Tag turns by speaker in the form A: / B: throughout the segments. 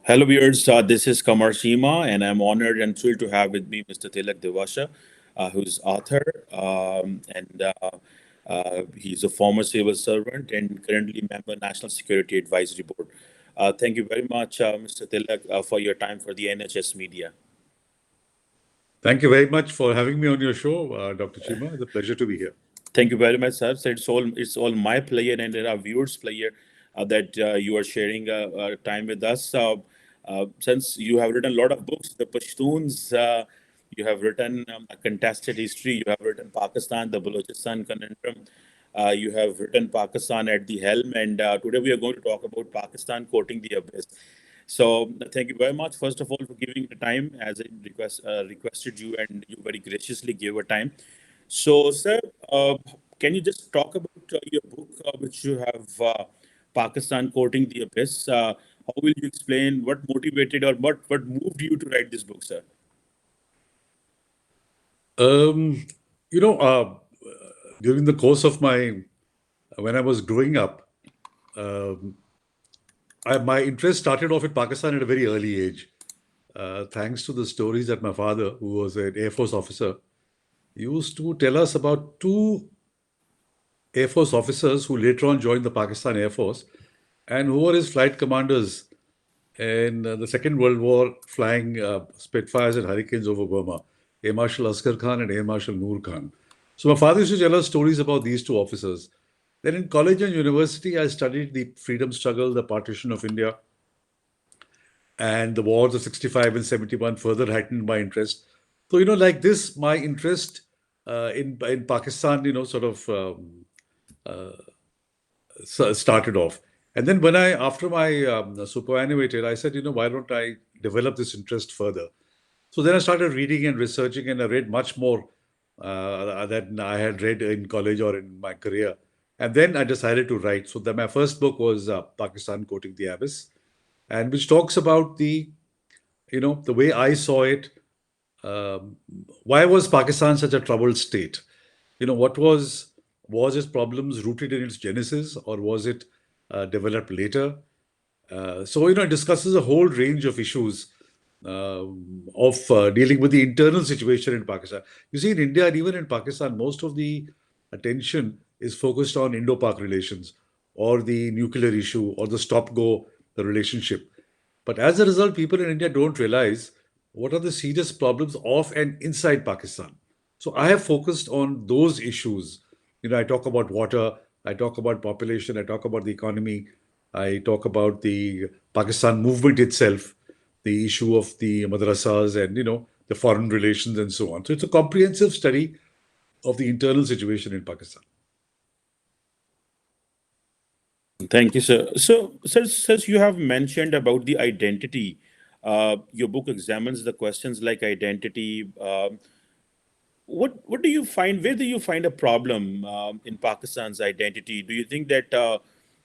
A: Hello, viewers. This is Qamar Cheema, and I'm honored and thrilled to have with me Mr. Tilak Devasher, who's author, and he's a former civil servant and currently member National Security Advisory Board. Thank you very much, Mr. Tilak, for your time for the NHS media.
B: Thank you very much for having me on your show, Dr. Chima. It's a pleasure to be here.
A: Thank you very much, sir. So it's all my pleasure and our viewers' pleasure that you are sharing time with us. Since you have written a lot of books, the Pashtuns, you have written a contested history. You have written Pakistan, the Balochistan conundrum. You have written Pakistan at the helm, and today we are going to talk about Pakistan courting the abyss. So thank you very much, first of all, for giving the time as I requested you, and you very graciously gave a time. So, sir, can you just talk about your book, which you have, Pakistan Courting the Abyss? How will you explain what motivated or what moved you to write this book, sir?
B: Um, you know, during the course of when I was growing up, um, my interest started off in Pakistan at a very early age, thanks to the stories that my father, who was an Air Force officer, used to tell us about two Air Force officers who later on joined the Pakistan Air Force and who were his flight commanders in the Second World War, flying Spitfires and Hurricanes over Burma, Air Marshal Asghar Khan and Air Marshal Noor Khan. So my father used to tell us stories about these two officers. Then in college and university, I studied the freedom struggle, the partition of India, and the wars of 65 and 71 further heightened my interest. So, like this, my interest in Pakistan, started off. And then after my superannuated, I said, why don't I develop this interest further? So then I started reading and researching, and I read much more than I had read in college or in my career. And then I decided to write. So then my first book was Pakistan Courting the Abyss, and which talks about the way I saw it. Um, why was Pakistan such a troubled state? What was its problems rooted in its genesis, or was it developed later? So it discusses a whole range of issues of dealing with the internal situation in Pakistan. You see, in India and even in Pakistan, most of the attention is focused on Indo-Pak relations or the nuclear issue or the stop-go, the relationship. But as a result, people in India don't realize what are the serious problems of and inside Pakistan. So I have focused on those issues. I talk about water, I talk about population, I talk about the economy, I talk about the Pakistan movement itself, the issue of the madrasas and the foreign relations and so on. So it's a comprehensive study of the internal situation in Pakistan.
A: Thank you, sir. So, sir, since you have mentioned about the identity, your book examines the questions like identity. What do you find? Where do you find a problem in Pakistan's identity? Do you think that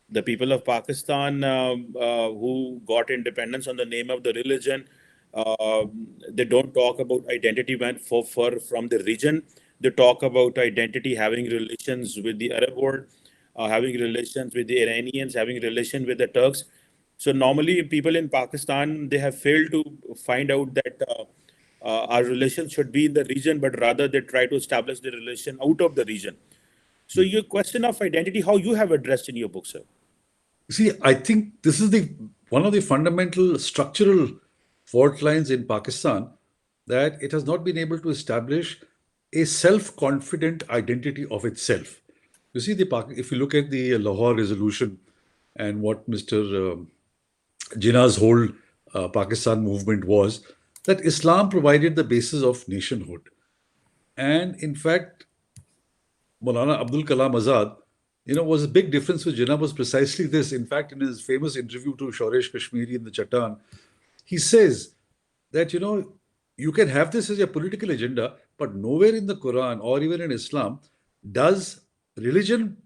A: the people of Pakistan who got independence on the name of the religion, uh, they don't talk about identity when for from the region. They talk about identity having relations with the Arab world, having relations with the Iranians, having relation with the Turks. So normally, people in Pakistan they have failed to find out that our relations should be in the region, but rather they try to establish the relation out of the region. So your question of identity, how you have addressed in your book, sir?
B: See, I think this is the one of the fundamental structural fault lines in Pakistan, that it has not been able to establish a self-confident identity of itself. You see, if you look at the Lahore resolution and what Mr. Jinnah's whole Pakistan movement was, that Islam provided the basis of nationhood. And in fact, Maulana Abdul Kalam Azad, was a big difference with Jinnah was precisely this. In fact, in his famous interview to Shoresh Kashmiri in the Chatan, he says that, you can have this as a political agenda, but nowhere in the Quran or even in Islam does religion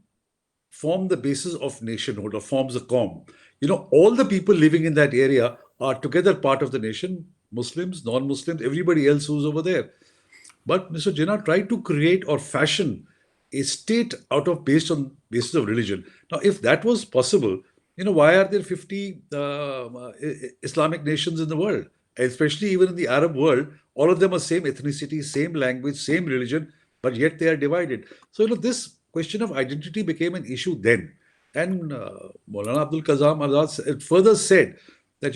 B: form the basis of nationhood or forms a qawm. All the people living in that area are together part of the nation, Muslims, non-Muslims, everybody else who's over there. But Mr. Jinnah tried to create or fashion a state out of based on basis of religion. Now, if that was possible, Why are there 50 Islamic nations in the world? Especially even in the Arab world, all of them are same ethnicity, same language, same religion, but yet they are divided. So, this question of identity became an issue then. And Maulana Abdul Kazam Azad further said that,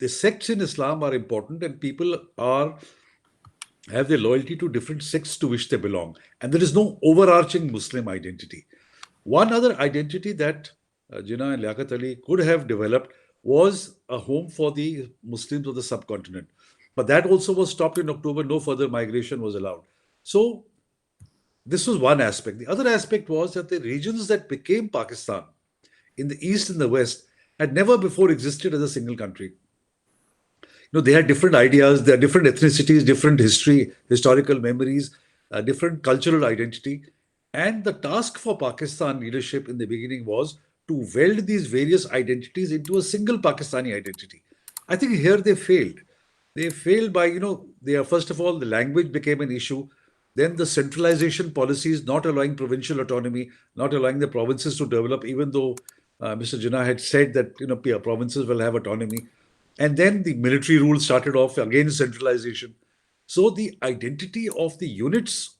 B: the sects in Islam are important and people have their loyalty to different sects to which they belong. And there is no overarching Muslim identity. One other identity that Jinnah and Liaquat Ali could have developed was a home for the Muslims of the subcontinent. But that also was stopped in October. No further migration was allowed. So this was one aspect. The other aspect was that the regions that became Pakistan in the east and the west had never before existed as a single country. They had different ideas, there are different ethnicities, different history, historical memories, different cultural identity. And the task for Pakistan leadership in the beginning was to weld these various identities into a single Pakistani identity. I think here they failed. They failed by, they are, first of all, the language became an issue. Then the centralization policies, not allowing provincial autonomy, not allowing the provinces to develop, even though Mr. Jinnah had said that, provinces will have autonomy. And then the military rule started off again centralization. So the identity of the units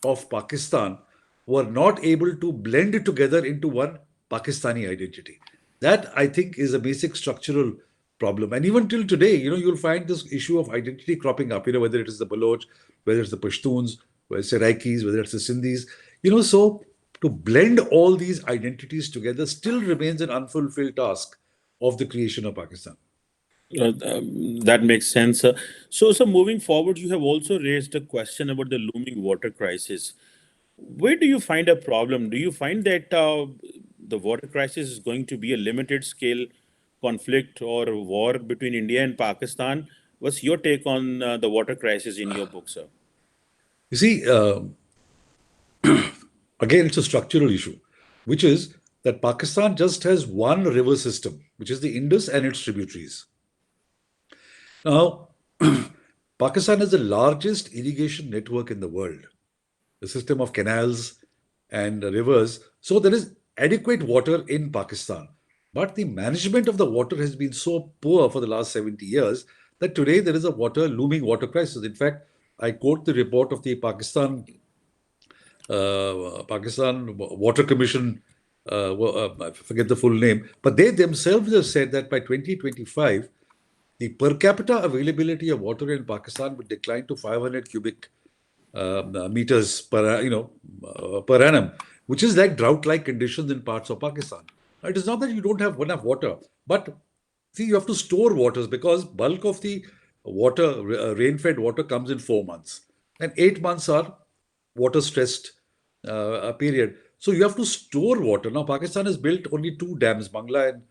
B: of Pakistan were not able to blend together into one Pakistani identity. That I think is a basic structural problem. And even till today, you'll find this issue of identity cropping up, whether it is the Baloch, whether it's the Pashtuns, whether it's the Saraikis, whether it's the Sindhis, so to blend all these identities together still remains an unfulfilled task of the creation of Pakistan.
A: That makes sense. So moving forward, you have also raised a question about the looming water crisis. Where do you find a problem? Do you find that the water crisis is going to be a limited scale conflict or war between India and Pakistan? What's your take on the water crisis in your book, sir?
B: You see, again, it's a structural issue, which is that Pakistan just has one river system, which is the Indus and its tributaries. Now, Pakistan has the largest irrigation network in the world, the system of canals and rivers. So there is adequate water in Pakistan. But the management of the water has been so poor for the last 70 years that today there is a looming water crisis. In fact, I quote the report of the Pakistan Water Commission, I forget the full name, but they themselves have said that by 2025, the per capita availability of water in Pakistan would decline to 500 cubic meters per annum, which is like drought-like conditions in parts of Pakistan. Now, it is not that you don't have enough water, but see, you have to store waters because bulk of the water, rain-fed water, comes in 4 months, and 8 months are water-stressed period. So you have to store water. Now, Pakistan has built only two dams, Bangla and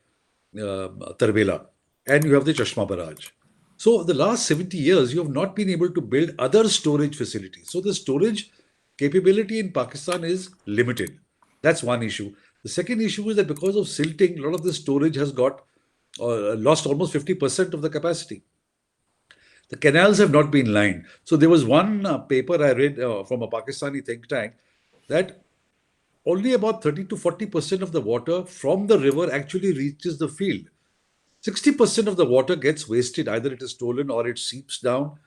B: Tarbela, and you have the Chashma Barrage. So the last 70 years, you have not been able to build other storage facilities. So the storage capability in Pakistan is limited. That's one issue. The second issue is that because of silting, a lot of the storage has got lost almost 50% of the capacity. The canals have not been lined. So there was one paper I read from a Pakistani think tank that only about 30 to 40% of the water from the river actually reaches the field. 60% of the water gets wasted, either it is stolen or it seeps down.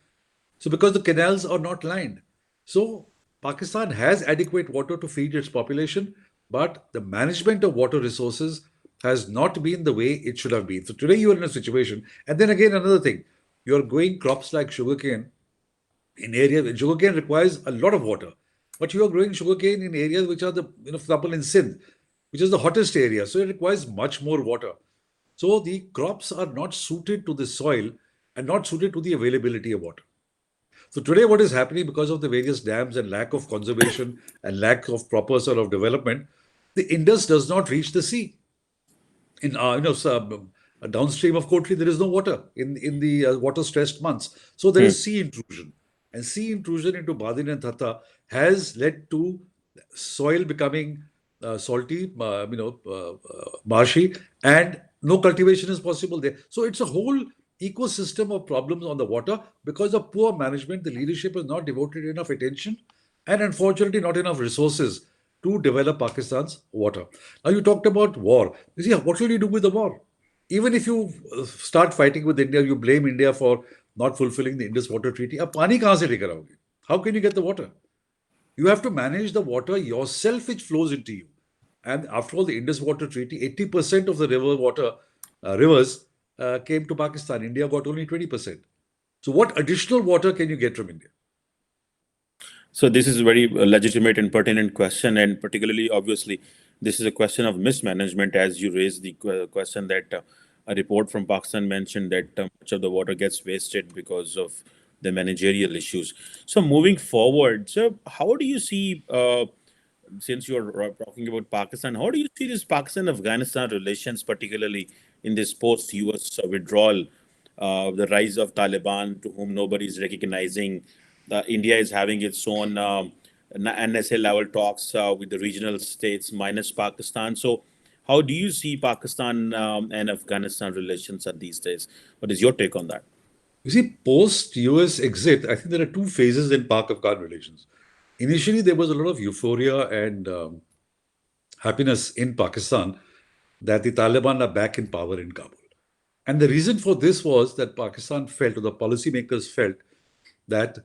B: So because the canals are not lined. So Pakistan has adequate water to feed its population, but the management of water resources has not been the way it should have been. So today you are in a situation, and then again another thing, you are growing crops like sugarcane in areas where sugarcane requires a lot of water, but you are growing sugarcane in areas which are for example, in Sindh, which is the hottest area, so it requires much more water. So the crops are not suited to the soil and not suited to the availability of water. So today, what is happening because of the various dams and lack of conservation and lack of proper sort of development, the Indus does not reach the sea. In downstream of Kotri, there is no water in the water-stressed months. So there is sea intrusion, and sea intrusion into Badin and Thatta has led to soil becoming salty, marshy, and no cultivation is possible there. So it's a whole ecosystem of problems on the water because of poor management. The leadership has not devoted enough attention and unfortunately not enough resources to develop Pakistan's water. Now, you talked about war. You see, what will you do with the war? Even if you start fighting with India, you blame India for not fulfilling the Indus Water Treaty. अब पानी कहाँ से लेकर आओगे? How can you get the water? You have to manage the water yourself, which flows into you. And after all, the Indus Water Treaty, 80% of the rivers came to Pakistan. India got only 20%. So, what additional water can you get from India?
A: So this is a very legitimate and pertinent question, and particularly, obviously, this is a question of mismanagement. As you raised the question that a report from Pakistan mentioned that much of the water gets wasted because of the managerial issues. So moving forward, so how do you see? Since you're talking about Pakistan, how do you see this Pakistan-Afghanistan relations, particularly in this post-US withdrawal, the rise of Taliban, to whom nobody is recognizing? India is having its own NSA level talks with the regional states minus Pakistan. So, how do you see Pakistan and Afghanistan relations at these days? What is your take on that?
B: You see, post US exit, I think there are two phases in Pak Afghan relations. Initially, there was a lot of euphoria and happiness in Pakistan that the Taliban are back in power in Kabul. And the reason for this was that Pakistan felt, or the policymakers felt, that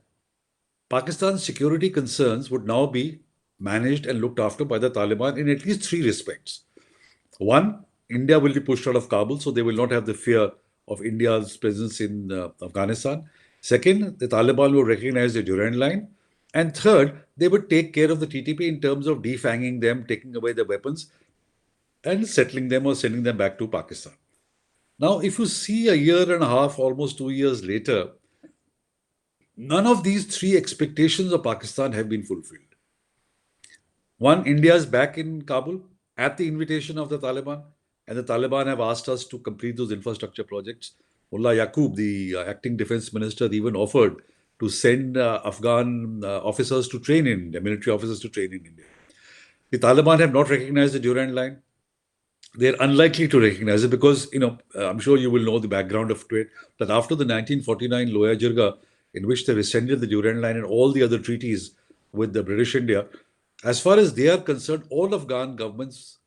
B: Pakistan's security concerns would now be managed and looked after by the Taliban in at least three respects. One, India will be pushed out of Kabul, so they will not have the fear of India's presence in Afghanistan. Second, the Taliban will recognize the Durand Line. And third, they would take care of the TTP in terms of defanging them, taking away their weapons, and settling them or sending them back to Pakistan. Now, if you see a year and a half, almost 2 years later, none of these three expectations of Pakistan have been fulfilled. One, India is back in Kabul at the invitation of the Taliban, and the Taliban have asked us to complete those infrastructure projects. Mullah Yaqub, the acting defense minister, even offered to send Afghan officers to train in India, military officers to train in India. The Taliban have not recognized the Durand Line. They're unlikely to recognize it because, I'm sure you will know the background of it, that after the 1949 Loya Jirga, in which they rescinded the Durand Line and all the other treaties with the British India, as far as they are concerned, all Afghan governments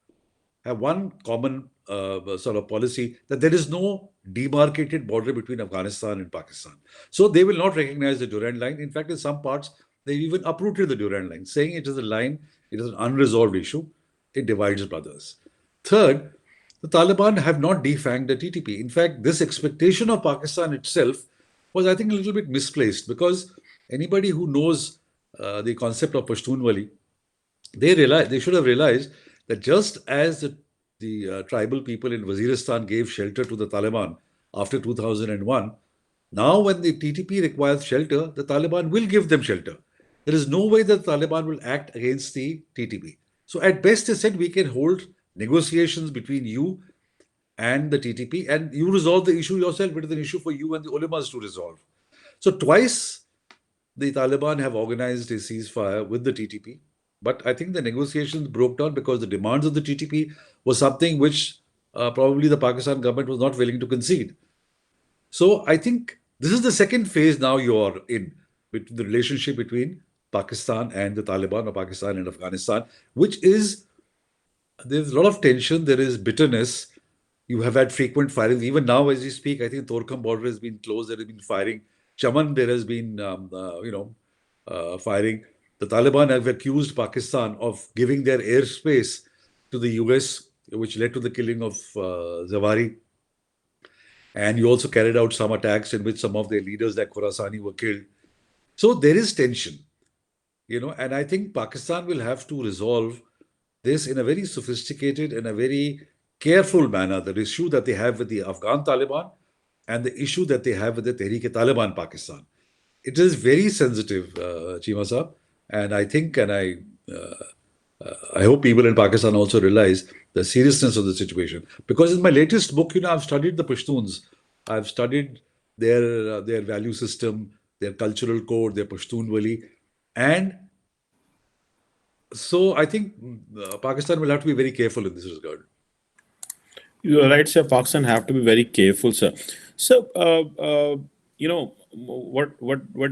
B: have one common sort of policy that there is no demarcated border between Afghanistan and Pakistan. So they will not recognize the Durand Line. In fact, in some parts, they even uprooted the Durand Line, saying it is a line, it is an unresolved issue, it divides brothers. Third, the Taliban have not defanged the TTP. In fact, this expectation of Pakistan itself was, I think, a little bit misplaced because anybody who knows the concept of Pashtunwali, they should have realized that just as the tribal people in Waziristan gave shelter to the Taliban after 2001, now when the TTP requires shelter, the Taliban will give them shelter. There is no way that the Taliban will act against the TTP. So at best, they said we can hold negotiations between you and the TTP, and you resolve the issue yourself. It is an issue for you and the ulamas to resolve. So twice the Taliban have organized a ceasefire with the TTP, but I think the negotiations broke down because the demands of the TTP was something which probably the Pakistan government was not willing to concede. So I think this is the second phase now you're in, with the relationship between Pakistan and the Taliban, or Pakistan and Afghanistan, which is, there's a lot of tension, there is bitterness. You have had frequent firings. Even now, as we speak, I think Torkham border has been closed. There has been firing. Chaman, there has been, firing. The Taliban have accused Pakistan of giving their airspace to the US, which led to the killing of Zawari. And you also carried out some attacks in which some of their leaders, like Khorasani, were killed. So there is tension, and I think Pakistan will have to resolve this in a very sophisticated and a very careful manner, the issue that they have with the Afghan Taliban and the issue that they have with the Tehreek-e-Taliban Pakistan. It is very sensitive, Cheema Saab, and I think, and I hope people in Pakistan also realize the seriousness of the situation. Because in my latest book, I've studied the Pashtuns. I've studied their value system, their cultural code, their Pashtunwali, and so I think Pakistan will have to be very careful in this regard.
A: You're right, sir. Pakistan have to be very careful, sir. So, what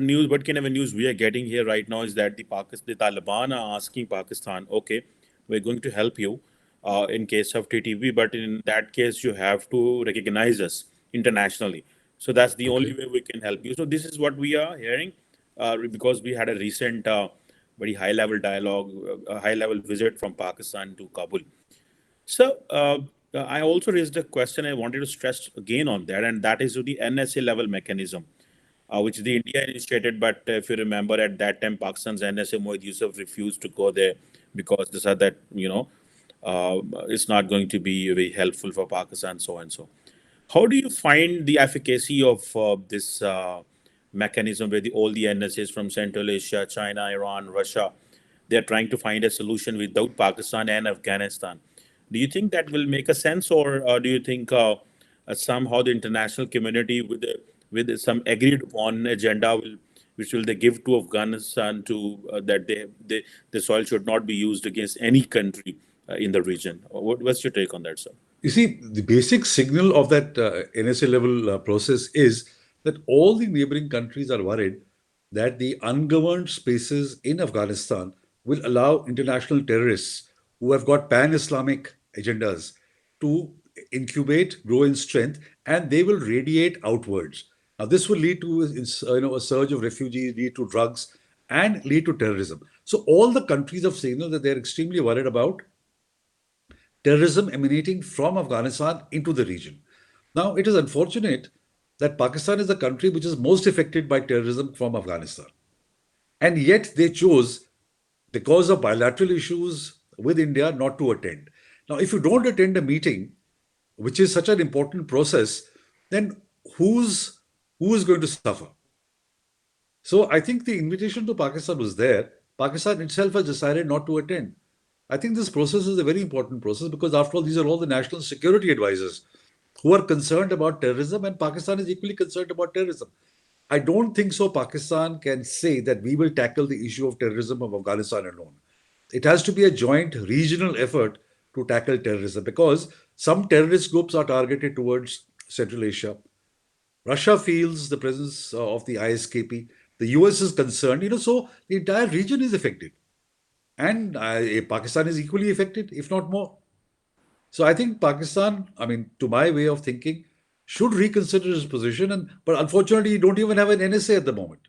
A: news, what kind of a news we are getting here right now is that the Taliban are asking Pakistan, okay, we're going to help you in case of TTP, but in that case you have to recognize us internationally. So that's the only
B: Okay.
A: way we can help you. So this is what we are hearing, because we had a recent very high level dialogue, a high level visit from Pakistan to Kabul. So I also raised a question I wanted to stress again on that, and that is the NSA level mechanism, which the India initiated. But if you remember, at that time, Pakistan's NSA Mohid Yusuf refused to go there because they said that it's not going to be very helpful for Pakistan, so and so. How do you find the efficacy of this mechanism where all the NSAs from Central Asia, China, Iran, Russia, they're trying to find a solution without Pakistan and Afghanistan? Do you think that will make a sense, or do you think somehow the international community with some agreed upon agenda will which will they give to Afghanistan to that the soil should not be used against any country in the region? What's your take on that, sir?
B: You see, the basic signal of that NSA level process is that all the neighboring countries are worried that the ungoverned spaces in Afghanistan will allow international terrorists who have got pan Islamic agendas to incubate, grow in strength, and they will radiate outwards. Now, this will lead to a surge of refugees, lead to drugs, and lead to terrorism. So, all the countries have signaled that they're extremely worried about terrorism emanating from Afghanistan into the region. Now, it is unfortunate that Pakistan is the country which is most affected by terrorism from Afghanistan. And yet they chose, because of bilateral issues with India, not to attend. Now, if you don't attend a meeting, which is such an important process, then who's who is going to suffer? So I think the invitation to Pakistan was there. Pakistan itself has decided not to attend. I think this process is a very important process because, after all, these are all the national security advisors who are concerned about terrorism, and Pakistan is equally concerned about terrorism. I don't think so. Pakistan can say that we will tackle the issue of terrorism of Afghanistan alone. It has to be a joint regional effort to tackle terrorism because some terrorist groups are targeted towards Central Asia. Russia feels the presence of the ISKP. The US is concerned, so the entire region is affected. And Pakistan is equally affected, if not more. So I think Pakistan, I mean, to my way of thinking, should reconsider its position. But unfortunately, you don't even have an NSA at the moment.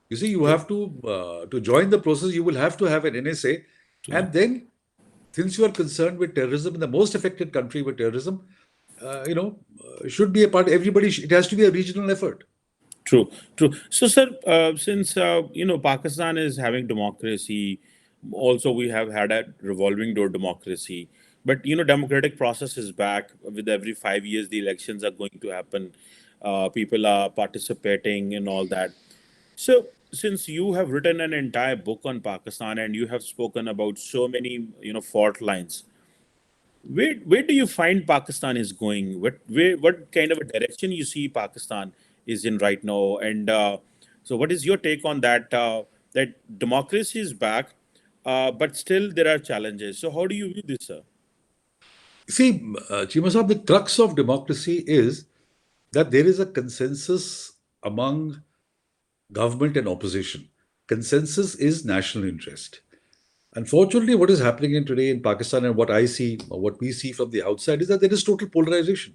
B: You see, you have to join the process. You will have to have an NSA,
A: True.
B: and then, since you are concerned with terrorism in the most affected country with terrorism, should be a part. Everybody, it has to be a regional effort.
A: True, true. So, sir, since Pakistan is having democracy, also we have had a revolving door democracy. But democratic process is back. With every 5 years, the elections are going to happen. People are participating and all that. So, since you have written an entire book on Pakistan and you have spoken about so many fault lines, where do you find Pakistan is going? What kind of a direction you see Pakistan is in right now? And so, what is your take on that? That democracy is back, but still there are challenges. So, how do you view this, sir?
B: See, Chima Saab, the crux of democracy is that there is a consensus among government and opposition. Consensus is national interest. Unfortunately, what is happening in today in Pakistan and what I see, or what we see from the outside, is that there is total polarization.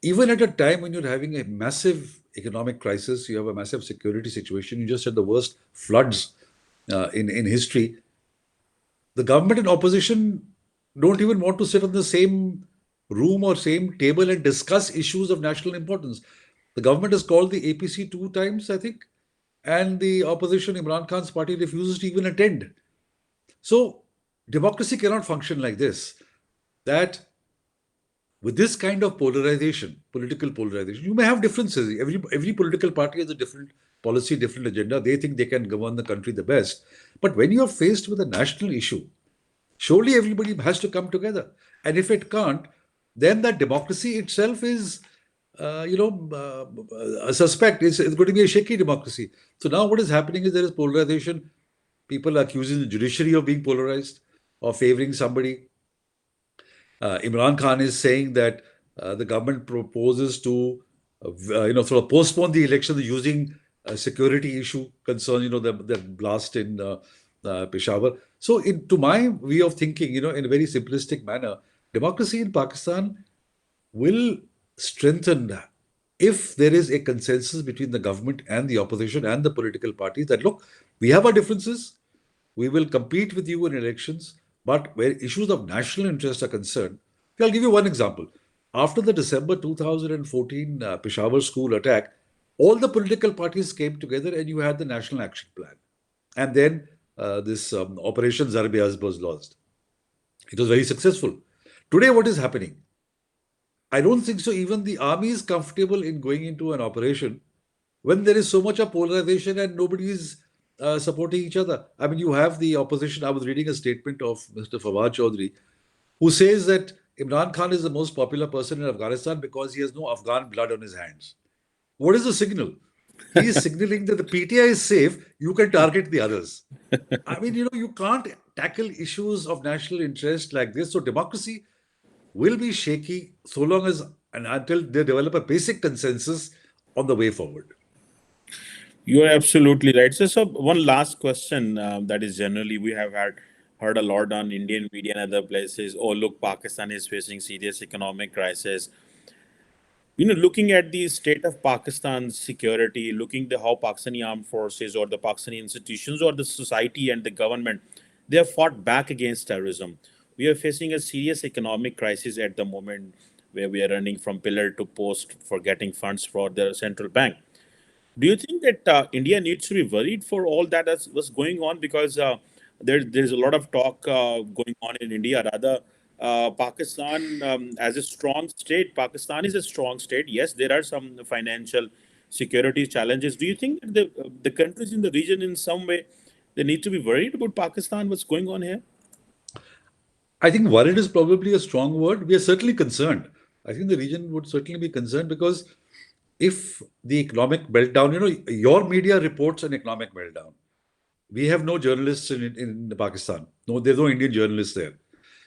B: Even at a time when you're having a massive economic crisis, you have a massive security situation, you just had the worst floods in history, the government and opposition don't even want to sit on the same room or same table and discuss issues of national importance. The government has called the APC two times, I think, and the opposition, Imran Khan's party, refuses to even attend. So, democracy cannot function like this. That with this kind of polarization, political polarization, you may have differences. Every political party has a different policy, different agenda. They think they can govern the country the best. But when you are faced with a national issue, surely everybody has to come together. And if it can't, then that democracy itself is, a suspect. It's going to be a shaky democracy. So now what is happening is there is polarization. People are accusing the judiciary of being polarized or favoring somebody. Imran Khan is saying that the government proposes to sort of postpone the election using security issue concern, the blast in Peshawar. So, to my way of thinking, in a very simplistic manner, democracy in Pakistan will strengthen if there is a consensus between the government and the opposition and the political parties that, look, we have our differences, we will compete with you in elections, but where issues of national interest are concerned, I'll give you one example. After the December 2014 Peshawar school attack, all the political parties came together and you had the National Action Plan. And then this Operation Zarb-e-Azb was launched. It was very successful. Today, what is happening? I don't think so. Even the army is comfortable in going into an operation when there is so much of polarization and nobody is supporting each other. I mean, you have the opposition. I was reading a statement of Mr. Fawad Chaudhry, who says that Imran Khan is the most popular person in Afghanistan because he has no Afghan blood on his hands. What is the signal? He is signaling that the PTI is safe, you can target the others. I mean, you can't tackle issues of national interest like this. So, democracy will be shaky so long as and until they develop a basic consensus on the way forward.
A: You are absolutely right. So one last question that is generally we have heard a lot on Indian media and other places. Oh, look, Pakistan is facing serious economic crisis. Looking at the state of Pakistan's security, looking at how Pakistani armed forces or the Pakistani institutions or the society and the government, they have fought back against terrorism. We are facing a serious economic crisis at the moment where we are running from pillar to post for getting funds for the central bank. Do you think that India needs to be worried for all that is was going on? Because there's a lot of talk going on in India. Rather, Pakistan as a strong state, Pakistan is a strong state. Yes, there are some financial security challenges. Do you think that the countries in the region, in some way, they need to be worried about Pakistan? What's going on here?
B: I think worried is probably a strong word. We are certainly concerned. I think the region would certainly be concerned because if the economic meltdown, your media reports an economic meltdown. We have no journalists in Pakistan. No, there's no Indian journalists there.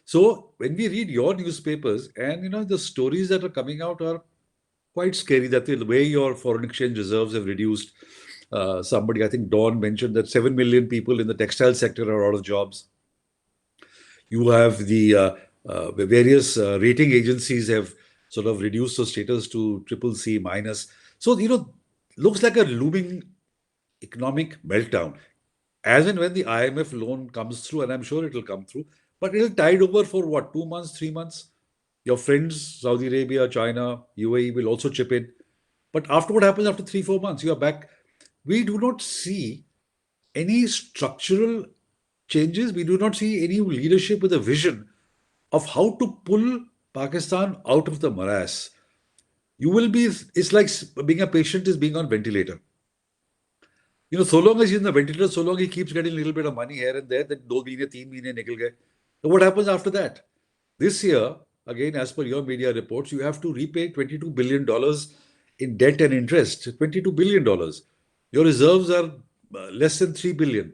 B: So when we read your newspapers and the stories that are coming out are quite scary. That the way your foreign exchange reserves have reduced. Somebody, I think Dawn mentioned that 7 million people in the textile sector are out of jobs. You have the various rating agencies have sort of reduced the status to triple C minus. So, looks like a looming economic meltdown. As and when the IMF loan comes through, and I'm sure it will come through, but it'll tide over for what, 2 months, 3 months? Your friends, Saudi Arabia, China, UAE will also chip in. But after what happens after 3, 4 months, you are back. We do not see any structural changes. We do not see any leadership with a vision of how to pull Pakistan out of the morass. It's like being a patient is being on ventilator. So long as he's in the ventilator, so long he keeps getting a little bit of money here and there, that 2 3 महीने निकल गए. So what happens after that? This year, again, as per your media reports, you have to repay $22 billion in debt and interest. $22 billion. Your reserves are less than 3 billion.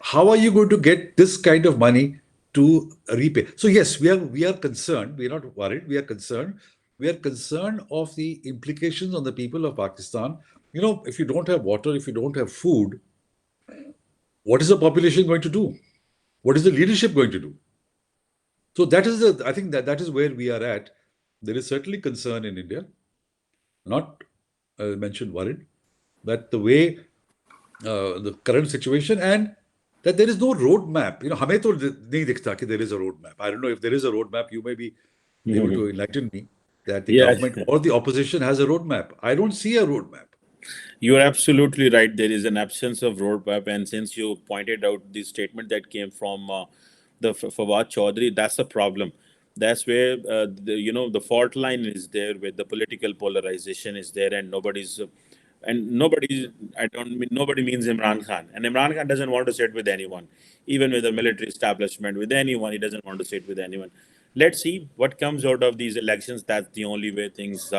B: How are you going to get this kind of money to repay? So yes, we are concerned. We are not worried. We are concerned. We are concerned of the implications on the people of Pakistan. If you don't have water, if you don't have food, what is the population going to do? What is the leadership going to do? So I think that is where we are at. There is certainly concern in India, not mentioned worried, that the way the current situation and that there is no roadmap. हमें तो नहीं दिखता कि there is a roadmap. I don't know if there is a roadmap. You may be able to enlighten me that the
A: Yeah.
B: government or the opposition has a roadmap. I don't see a roadmap.
A: You are absolutely right. There is an absence of roadmap, and since you pointed out the statement that came from Fawad Chaudhry, that's a problem. That's where the fault line is there, where the political polarization is there, and nobody. I don't mean nobody means Imran Khan, and Imran Khan doesn't want to sit with anyone, even with the military establishment, with anyone. He doesn't want to sit with anyone. Let's see what comes out of these elections. That's the only way things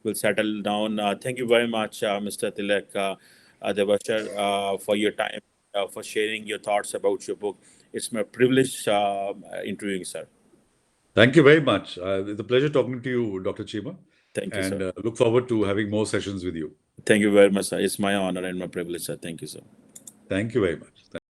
A: will settle down. Thank you very much, Mr. Tilak, Devasher, for your time, for sharing your thoughts about your book. It's my privilege interviewing, sir.
B: Thank you very much. It's a pleasure talking to you, Dr. Cheema.
A: Thank you,
B: and
A: sir.
B: look forward to having more sessions with you.
A: Thank you very much, sir. It's my honor and my privilege, sir. Thank you, sir.
B: Thank you very much. Thank you.